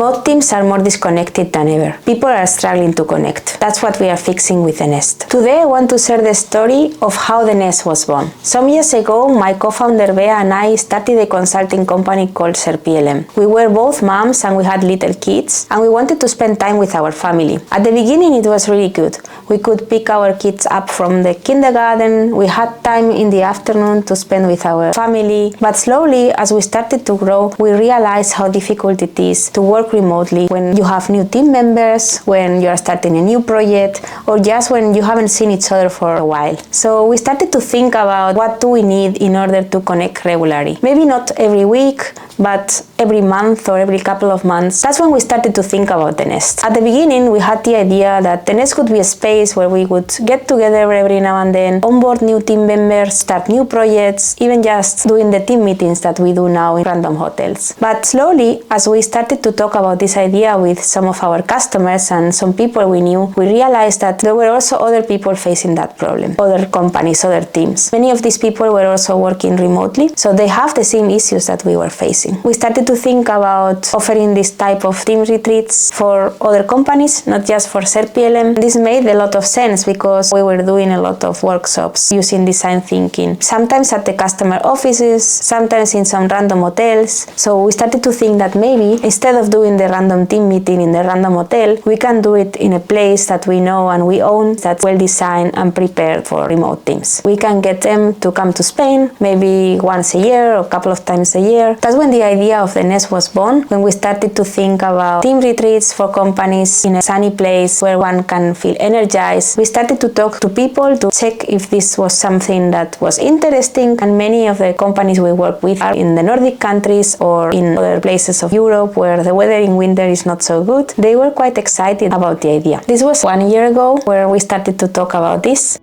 Remote teams are more disconnected than ever. People are struggling to connect. That's what we are fixing with the Nest. Today I want to share the story of how the Nest was born. Some years ago, my co-founder Bea and I started a consulting company called SerPLM. We were both moms and we had little kids, and we wanted to spend time with our family. At the beginning it was really good. We could pick our kids up from the kindergarten, we had time in the afternoon to spend with our family, but slowly as we started to grow, we realized how difficult it is to work remotely when you have new team members, when you are starting a new project, or just when you haven't seen each other for a while. So we started to think about what do we need in order to connect regularly. Maybe not every week, but every month or every couple of months. That's when we started to think about the Nest. At the beginning, we had the idea that the Nest could be a space where we would get together every now and then, onboard new team members, start new projects, even just doing the team meetings that we do now in random hotels. But slowly, as we started to talk about this idea with some of our customers and some people we knew, we realized that there were also other people facing that problem, other companies, other teams. Many of these people were also working remotely, so they have the same issues that we were facing. We started to think about offering this type of team retreats for other companies, not just for SerPLM. This made a lot of sense because we were doing a lot of workshops using design thinking, sometimes at the customer offices, sometimes in some random hotels. So we started to think that maybe instead of doing the random team meeting in the random hotel, we can do it in a place that we know and we own, that's well designed and prepared for remote teams. We can get them to come to Spain maybe once a year or a couple of times a year. That's when the idea of the Nest was born, when we started to think about team retreats for companies in a sunny place where one can feel energized. We started to talk to people to check if this was something that was interesting, and many of the companies we work with are in the Nordic countries or in other places of Europe where the weather in winter is not so good. They were quite excited about the idea. This was 1 year ago where we started to talk about this.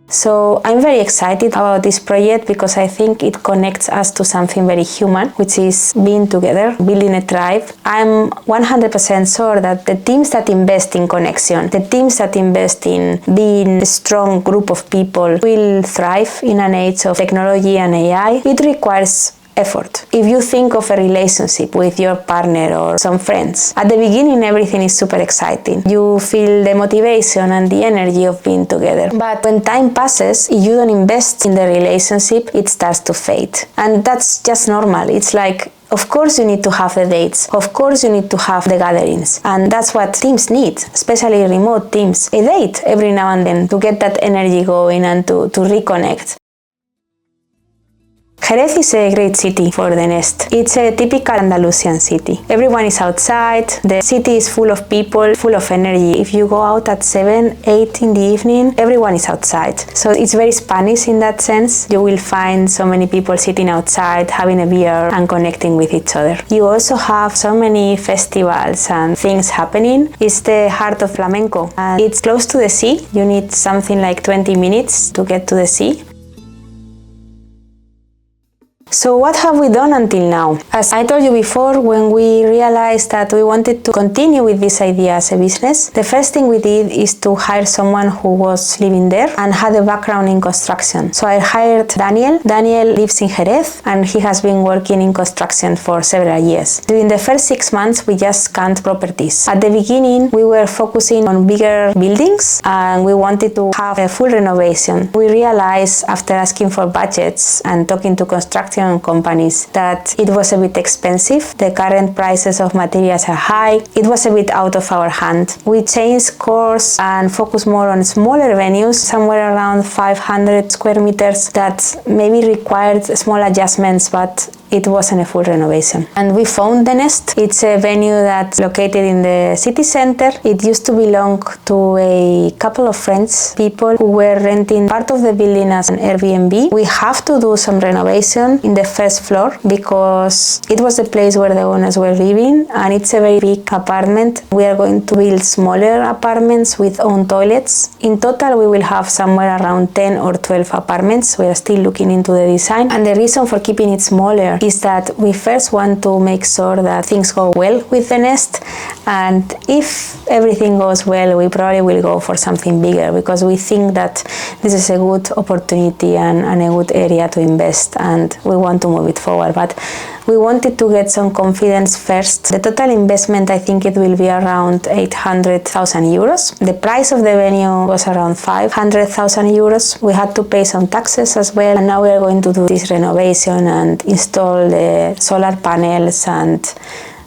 So I'm very excited about this project because I think it connects us to something very human, which is being together, building a tribe. I'm 100% sure that the teams that invest in connection, the teams that invest in being a strong group of people will thrive in an age of technology and AI. It requires effort. If you think of a relationship with your partner or some friends, at the beginning everything is super exciting. You feel the motivation and the energy of being together. But when time passes, if you don't invest in the relationship, it starts to fade. And that's just normal. It's like, of course you need to have the dates. Of course you need to have the gatherings. And that's what teams need, especially remote teams. A date every now and then to get that energy going and to reconnect. Jerez is a great city for the Nest. It's a typical Andalusian city. Everyone is outside, the city is full of people, full of energy. If you go out at 7, 8 in the evening, everyone is outside. So it's very Spanish in that sense. You will find so many people sitting outside, having a beer and connecting with each other. You also have so many festivals and things happening. It's the heart of flamenco. And it's close to the sea. You need something like 20 minutes to get to the sea. So what have we done until now? As I told you before, when we realized that we wanted to continue with this idea as a business, the first thing we did is to hire someone who was living there and had a background in construction. So I hired Daniel. Daniel lives in Jerez and he has been working in construction for several years. During the first 6 months, we just scanned properties. At the beginning, we were focusing on bigger buildings and we wanted to have a full renovation. We realized after asking for budgets and talking to construction companies that it was a bit expensive. The current prices of materials are high. It was a bit out of our hand. We changed course and focused more on smaller venues, somewhere around 500 square meters that maybe required small adjustments, but it wasn't a full renovation. And we found the Nest. It's a venue that's located in the city center. It used to belong to a couple of friends, people who were renting part of the building as an Airbnb. We have to do some renovation in the first floor because it was the place where the owners were living and it's a very big apartment. We are going to build smaller apartments with own toilets. In total, we will have somewhere around 10 or 12 apartments. We are still looking into the design. And the reason for keeping it smaller is that we first want to make sure that things go well with the Nest, and if everything goes well, we probably will go for something bigger because we think that this is a good opportunity and a good area to invest and we want to move it forward. But We wanted to get some confidence first. The total investment, I think it will be around 800,000 euros. The price of the venue was around 500,000 euros. We had to pay some taxes as well, and now we are going to do this renovation and install the solar panels, and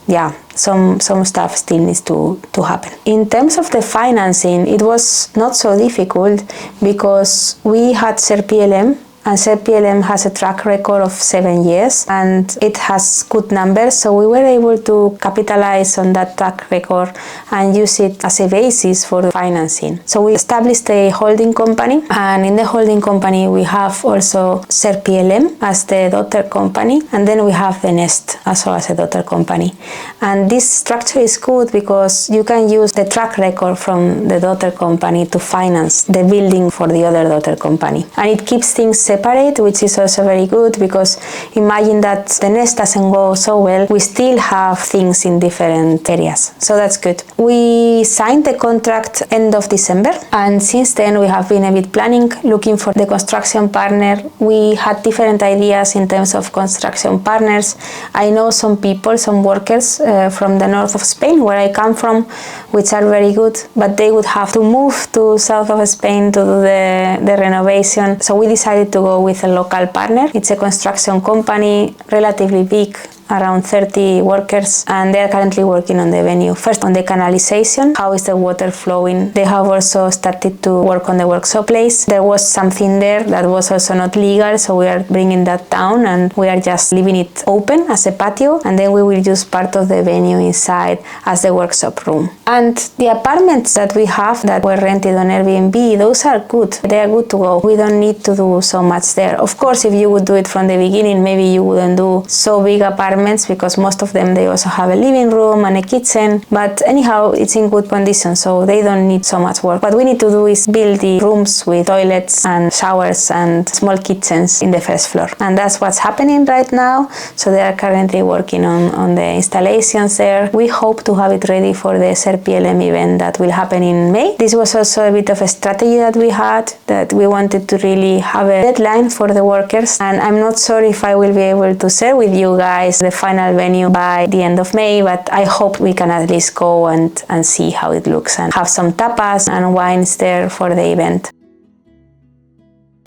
yeah, some stuff still needs to happen. In terms of the financing, it was not so difficult because we had CERPLM, and CERPLM has a track record of 7 years and it has good numbers, so we were able to capitalize on that track record and use it as a basis for the financing. So we established a holding company, and in the holding company we have also CERPLM as the daughter company, and then we have the Nest also as a daughter company. And this structure is good because you can use the track record from the daughter company to finance the building for the other daughter company, and it keeps things separate, which is also very good, because imagine that the Nest doesn't go so well, we still have things in different areas, so that's good. We signed the contract end of December, and since then we have been a bit planning, looking for the construction partner. We had different ideas in terms of construction partners. I know some people, some workers from the north of Spain, where I come from, which are very good, but they would have to move to south of Spain to do the renovation, so we decided to go with a local partner. It's a construction company, relatively big, around 30 workers, and they are currently working on the venue. First on the canalization, how is the water flowing. They have also started to work on the workshop place. There was something there that was also not legal, so we are bringing that down and we are just leaving it open as a patio, and then we will use part of the venue inside as the workshop room. And the apartments that we have that were rented on Airbnb, those are good. They are good to go. We don't need to do so much there. Of course, if you would do it from the beginning, maybe you wouldn't do so big apartments, because most of them, they also have a living room and a kitchen, but anyhow it's in good condition, so they don't need so much work. What we need to do is build the rooms with toilets and showers and small kitchens in the first floor, and that's what's happening right now. So they are currently working on the installations there. We hope to have it ready for the CERPLM event that will happen in May. This was also a bit of a strategy that we had, that we wanted to really have a deadline for the workers, and I'm not sure if I will be able to share with you guys the final venue by the end of May, but I hope we can at least go and see how it looks and have some tapas and wines there for the event.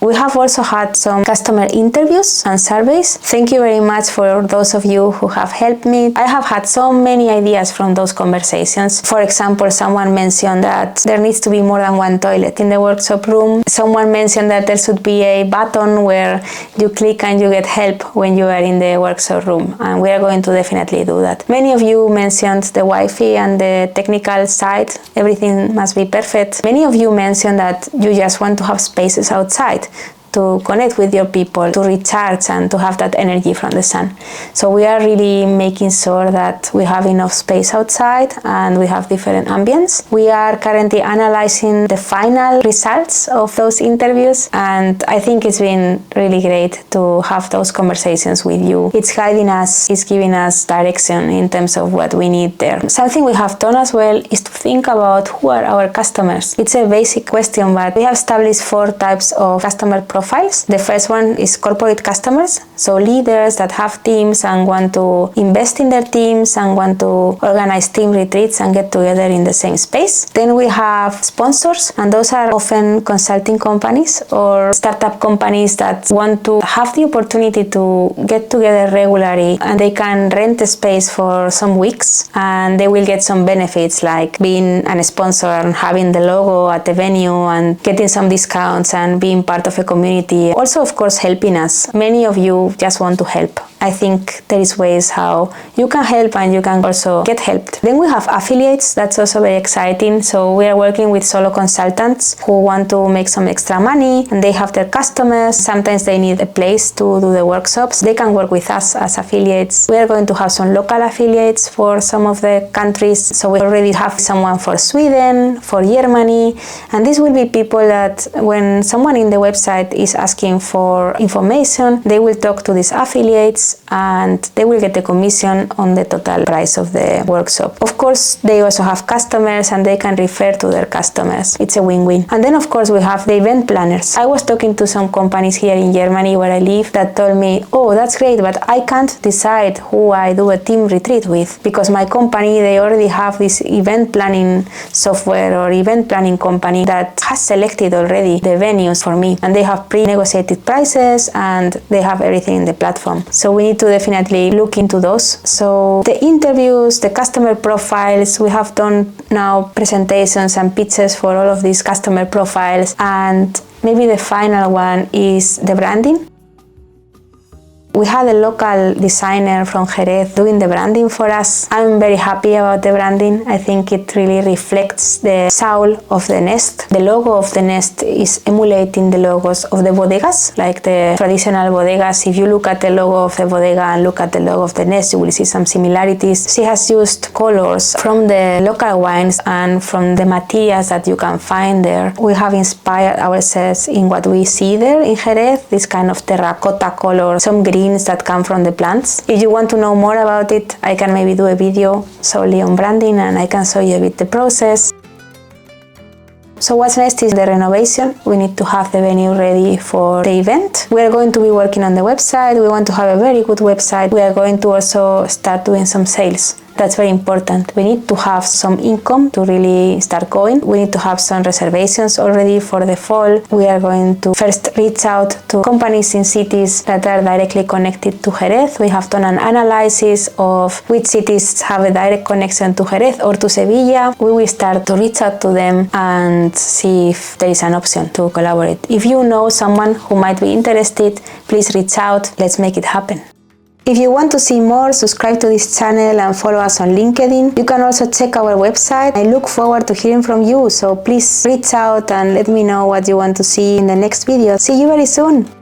We have also had some customer interviews and surveys. Thank you very much for those of you who have helped me. I have had so many ideas from those conversations. For example, someone mentioned that there needs to be more than one toilet in the workshop room. Someone mentioned that there should be a button where you click and you get help when you are in the workshop room, and we are going to definitely do that. Many of you mentioned the Wi-Fi and the technical side. Everything must be perfect. Many of you mentioned that you just want to have spaces outside to connect with your people, to recharge and to have that energy from the sun. So we are really making sure that we have enough space outside and we have different ambience. We are currently analyzing the final results of those interviews, and I think it's been really great to have those conversations with you. It's guiding us, it's giving us direction in terms of what we need there. Something we have done as well is to think about who are our customers. It's a basic question, but we have established 4 types of customer profiles. The first one is corporate customers, so leaders that have teams and want to invest in their teams and want to organize team retreats and get together in the same space. Then we have sponsors, and those are often consulting companies or startup companies that want to have the opportunity to get together regularly, and they can rent a space for some weeks and they will get some benefits like being a sponsor and having the logo at the venue and getting some discounts and being part of a community. Also, of course, helping us. Many of you just want to help. I think there is ways how you can help and you can also get helped. Then we have affiliates. That's also very exciting. So we are working with solo consultants who want to make some extra money, and they have their customers. Sometimes they need a place to do the workshops. They can work with us as affiliates. We are going to have some local affiliates for some of the countries. So we already have someone for Sweden, for Germany, and these will be people that when someone in the website is asking for information, they will talk to these affiliates price, and they will get the commission on the total price of the workshop. Of course, they also have customers and they can refer to their customers. It's a win-win. And then of course we have the event planners. I was talking to some companies here in Germany where I live that told me, oh, that's great, but I can't decide who I do a team retreat with because my company, they already have this event planning software or event planning company that has selected already the venues for me, and they have pre-negotiated prices and they have everything in the platform. So we need to definitely look into those. So the interviews, the customer profiles, we have done now presentations and pitches for all of these customer profiles, and maybe the final one is the branding. We had a local designer from Jerez doing the branding for us. I'm very happy about the branding. I think it really reflects the soul of the nest. The logo of the nest is emulating the logos of the bodegas, like the traditional bodegas. If you look at the logo of the bodega and look at the logo of the nest, you will see some similarities. She has used colors from the local wines and from the materials that you can find there. We have inspired ourselves in what we see there in Jerez, this kind of terracotta color, some green that come from the plants. If you want to know more about it, I can maybe do a video solely on branding and I can show you a bit the process. So what's next is the renovation. We need to have the venue ready for the event. We are going to be working on the website. We want to have a very good website. We are going to also start doing some sales. That's very important. We need to have some income to really start going. We need to have some reservations already for the fall. We are going to first reach out to companies in cities that are directly connected to Jerez. We have done an analysis of which cities have a direct connection to Jerez or to Sevilla. We will start to reach out to them and see if there is an option to collaborate. If you know someone who might be interested, please reach out. Let's make it happen. If you want to see more, subscribe to this channel and follow us on LinkedIn. You can also check our website. I look forward to hearing from you, so please reach out and let me know what you want to see in the next video. See you very soon!